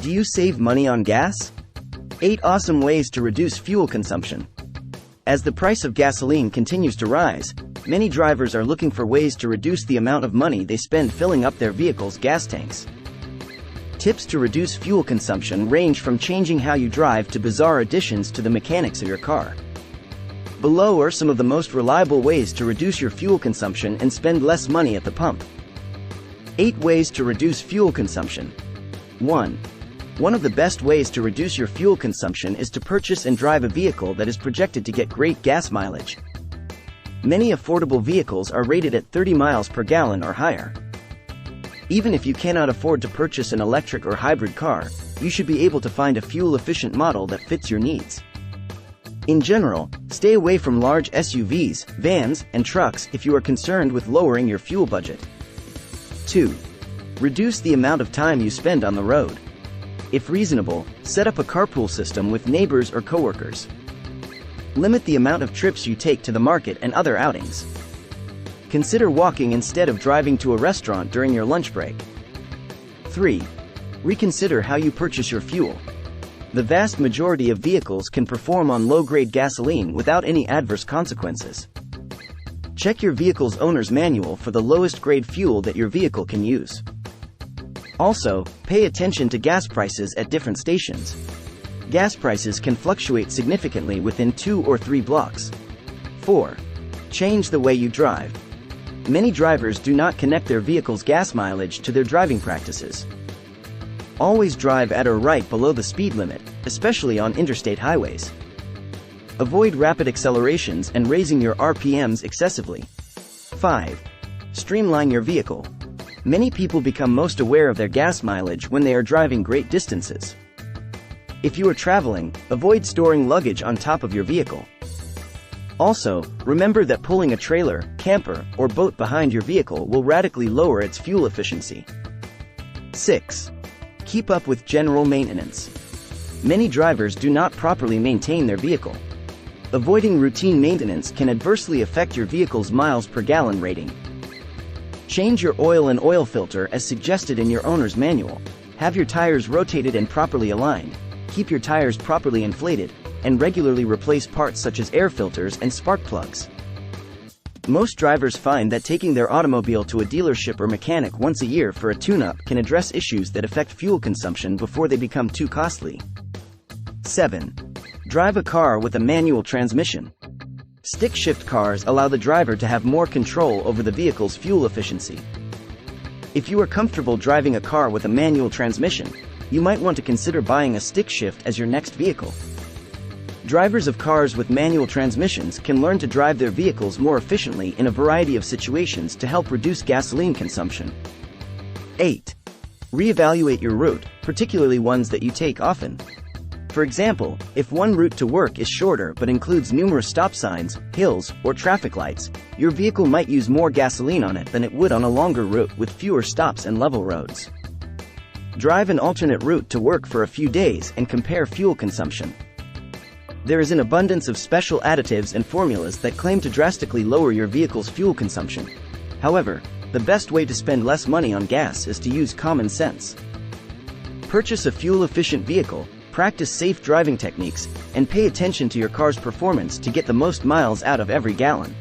Do you save money on gas? 8 awesome ways to reduce fuel consumption. As the price of gasoline continues to rise, many drivers are looking for ways to reduce the amount of money they spend filling up their vehicle's gas tanks. Tips to reduce fuel consumption range from changing how you drive to bizarre additions to the mechanics of your car. Below are some of the most reliable ways to reduce your fuel consumption and spend less money at the pump. 8 ways to reduce fuel consumption. 1. One of the best ways to reduce your fuel consumption is to purchase and drive a vehicle that is projected to get great gas mileage. Many affordable vehicles are rated at 30 miles per gallon or higher. Even if you cannot afford to purchase an electric or hybrid car, you should be able to find a fuel-efficient model that fits your needs. In general, stay away from large SUVs, vans, and trucks if you are concerned with lowering your fuel budget. 2. Reduce the amount of time you spend on the road. If reasonable, set up a carpool system with neighbors or coworkers. Limit the amount of trips you take to the market and other outings. Consider walking instead of driving to a restaurant during your lunch break. 3. Reconsider how you purchase your fuel. The vast majority of vehicles can perform on low-grade gasoline without any adverse consequences. Check your vehicle's owner's manual for the lowest grade fuel that your vehicle can use. Also, pay attention to gas prices at different stations. Gas prices can fluctuate significantly within 2 or 3 blocks. 4. Change the way you drive. Many drivers do not connect their vehicle's gas mileage to their driving practices. Always drive at or right below the speed limit, especially on interstate highways. Avoid rapid accelerations and raising your RPMs excessively. 5. Streamline your vehicle. Many people become most aware of their gas mileage when they are driving great distances. If you are traveling, avoid storing luggage on top of your vehicle. Also, remember that pulling a trailer, camper, or boat behind your vehicle will radically lower its fuel efficiency. 6. Keep up with general maintenance. Many drivers do not properly maintain their vehicle. Avoiding routine maintenance can adversely affect your vehicle's miles per gallon rating. Change your oil and oil filter as suggested in your owner's manual. Have your tires rotated and properly aligned. Keep your tires properly inflated, and regularly replace parts such as air filters and spark plugs. Most drivers find that taking their automobile to a dealership or mechanic once a year for a tune-up can address issues that affect fuel consumption before they become too costly. 7. Drive a car with a manual transmission. Stick-shift cars allow the driver to have more control over the vehicle's fuel efficiency. If you are comfortable driving a car with a manual transmission, you might want to consider buying a stick shift as your next vehicle. Drivers of cars with manual transmissions can learn to drive their vehicles more efficiently in a variety of situations to help reduce gasoline consumption. 8. Reevaluate your route, particularly ones that you take often. For example, if one route to work is shorter but includes numerous stop signs, hills, or traffic lights, your vehicle might use more gasoline on it than it would on a longer route with fewer stops and level roads. Drive an alternate route to work for a few days and compare fuel consumption. There is an abundance of special additives and formulas that claim to drastically lower your vehicle's fuel consumption. However, the best way to spend less money on gas is to use common sense. Purchase a fuel-efficient vehicle, practice safe driving techniques, and pay attention to your car's performance to get the most miles out of every gallon.